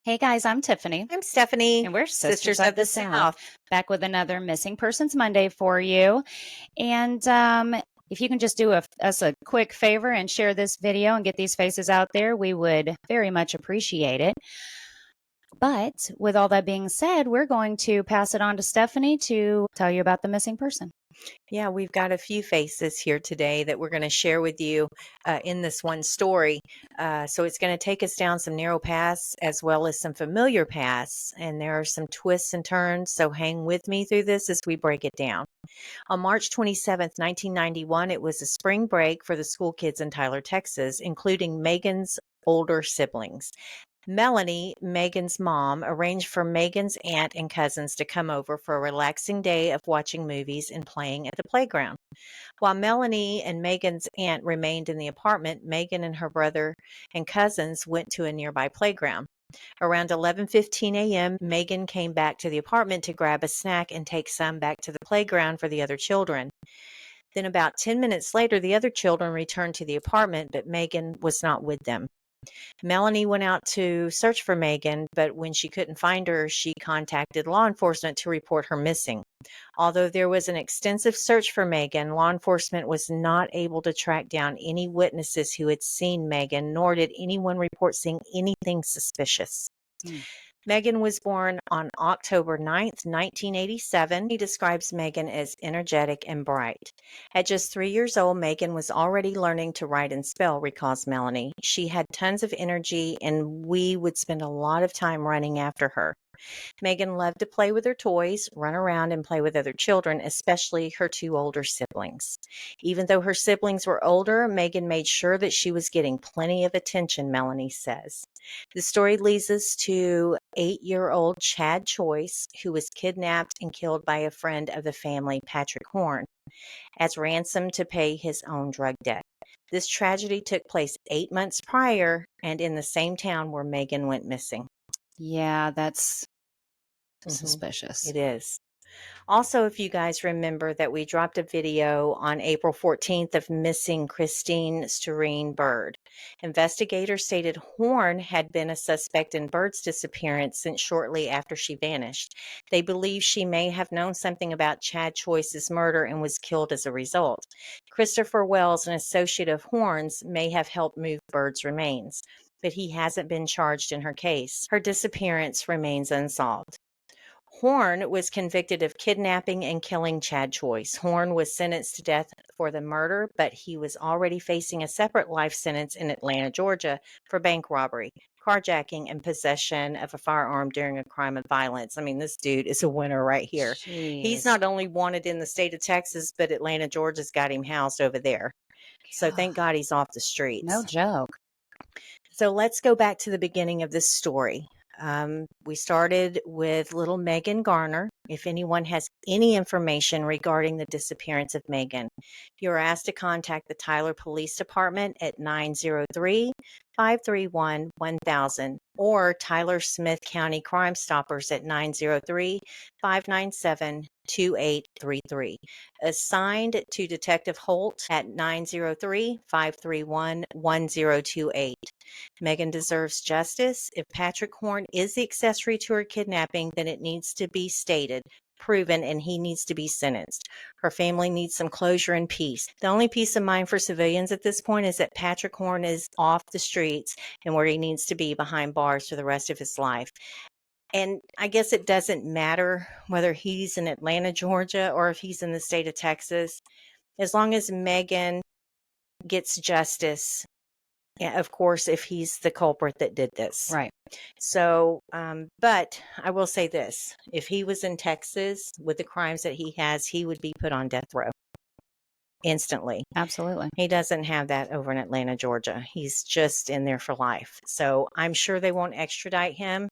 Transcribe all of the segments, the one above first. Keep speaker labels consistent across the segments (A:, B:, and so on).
A: Hey guys, I'm Tiffany,
B: I'm Stephanie,
A: and we're
B: Sisters
A: Sisters of
B: of
A: the
B: the
A: South,
B: South.
A: back with another Missing Persons Monday for you. And if you can just do us a quick favor and share this video and get these faces out there, we would very much appreciate it. But with all that being said, we're going to pass it on to Stephanie to tell you about the missing person.
B: Yeah, we've got a few faces here today that we're going to share with you in this one story. So it's going to take us down some narrow paths as well as some familiar paths. And there are some twists and turns. So hang with me through this as we break it down. On March 27th, 1991, it was a spring break for the school kids in Tyler, Texas, including Megan's older siblings. Melanie, Megan's mom, arranged for Megan's aunt and cousins to come over for a relaxing day of watching movies and playing at the playground. While Melanie and Megan's aunt remained in the apartment, Megan and her brother and cousins went to a nearby playground. Around 11:15 a.m., Megan came back to the apartment to grab a snack and take some back to the playground for the other children. Then about 10 minutes later, the other children returned to the apartment, but Megan was not with them. Melanie went out to search for Megan, but when she couldn't find her, she contacted law enforcement to report her missing. Although there was an extensive search for Megan, law enforcement was not able to track down any witnesses who had seen Megan, nor did anyone report seeing anything suspicious.
A: Hmm.
B: Megan was born on October 9th, 1987. He describes Megan as energetic and bright. At just 3 years old, Megan was already learning to write and spell, recalls Melanie. She had tons of energy, and we would spend a lot of time running after her. Megan loved to play with her toys, run around, and play with other children, especially her two older siblings. Even though her siblings were older, Megan made sure that she was getting plenty of attention, Melanie says. The story leads us to 8-year-old Chad Choice, who was kidnapped and killed by a friend of the family, Patrick Horn, as ransom to pay his own drug debt. This tragedy took place 8 months prior and in the same town where Megan went missing.
A: Yeah, that's
B: Mhm.
A: suspicious.
B: It is. Also, if you guys remember that we dropped a video on April 14th of missing Christine Storeen Bird. Investigators stated Horn had been a suspect in Bird's disappearance since shortly after she vanished. They believe she may have known something about Chad Choice's murder and was killed as a result. Christopher Wells, an associate of Horn's, may have helped move Bird's remains, but he hasn't been charged in her case. Her disappearance remains unsolved. Horn was convicted of kidnapping and killing Chad Choice. Horn was sentenced to death for the murder, but he was already facing a separate life sentence in Atlanta, Georgia for bank robbery, carjacking, and possession of a firearm during a crime of violence. I mean, this dude is a winner right here. He's
A: Jeez.
B: not only wanted in the state of Texas, but Atlanta, Georgia's got him housed over there. So thank God he's off the
A: No
B: streets.
A: joke.
B: So let's go back to the beginning of this story. We started with little Megan Garner. If anyone has any information regarding the disappearance of Megan, you are asked to contact the Tyler Police Department at 903 531 1000 or Tyler Smith County Crime Stoppers at 903 597 2833. Assigned to Detective Holt at 903 531 1028. Megan deserves justice. If Patrick Horn is the accessory to her kidnapping, then it needs to be stated, proven, and he needs to be sentenced. Her family needs some closure and peace. The only peace of mind for civilians at this point is that Patrick Horn is off the streets and where he needs to be behind bars for the rest of his life. And I guess it doesn't matter whether he's in Atlanta, Georgia, or if he's in the state of Texas, as long as Megan gets justice. Yeah, of course, if he's the culprit that did this.
A: Right.
B: So, but I will say this, if he was in Texas with the crimes that he has, he would be put on death row. instantly.
A: Absolutely.
B: He doesn't have that over in Atlanta, Georgia. He's just in there for life. So I'm sure they won't extradite him.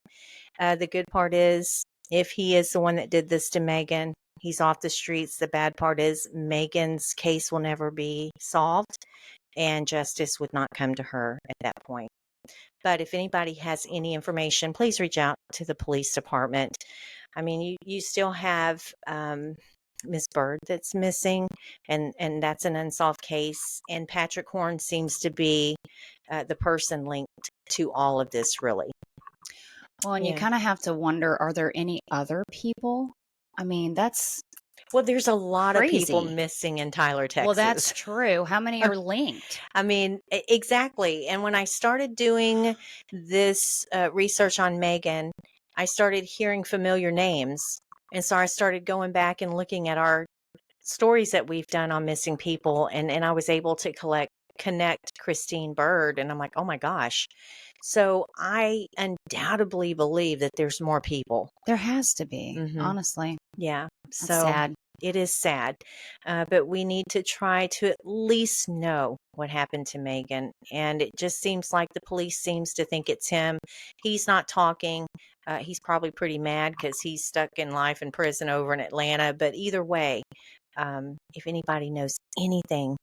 B: The good part is, if he is the one that did this to Megan, he's off the streets. The bad part is Megan's case will never be solved and justice would not come to her at that point. But if anybody has any information, please reach out to the police department. I mean, you still have Miss Bird that's missing, and that's an unsolved case. And Patrick Horn seems to be the person linked to all of this, really.
A: Well, and you
B: Yeah.
A: kind of have to wonder, are there any other people? I mean, that's
B: Well, there's a lot of people
A: crazy.
B: missing in Tyler,
A: Well, that's
B: Texas.
A: true. How many are linked?
B: I mean, exactly. And when I started doing this research on Megan, I started hearing familiar names. And so I started going back and looking at our stories that we've done on missing people. And I was able to connect Christine Bird. And I'm like, oh my gosh. So I undoubtedly believe that there's more people.
A: There has to be,
B: Hmm.
A: honestly.
B: Yeah.
A: That's
B: So
A: sad.
B: it is sad, but we need to try to at least know what happened to Megan. And it just seems like the police seems to think it's him. He's not talking. He's probably pretty mad because he's stuck in life in prison over in Atlanta. But either way, if anybody knows anything,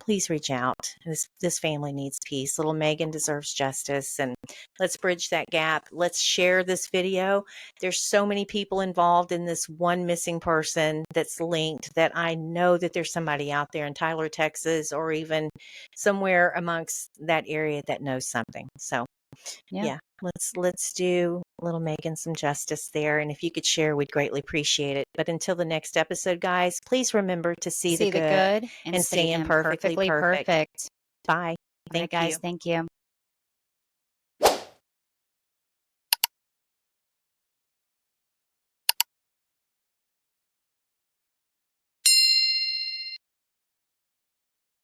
B: please reach out. This family needs peace. Little Megan deserves justice, and let's bridge that gap. Let's share this video. There's so many people involved in this one missing person that's linked, that I know that there's somebody out there in Tyler, Texas, or even somewhere amongst that area that knows something. So
A: Yeah.
B: yeah, let's do little Megan some justice there. And if you could share, we'd greatly appreciate it. But until the next episode, guys, please remember to see the
A: See the
B: good
A: good and
B: and
A: stay
B: stay imperfectly
A: imperfectly
B: perfect.
A: perfect.
B: Bye.
A: All right,
B: Thank you.
A: guys. Thank you.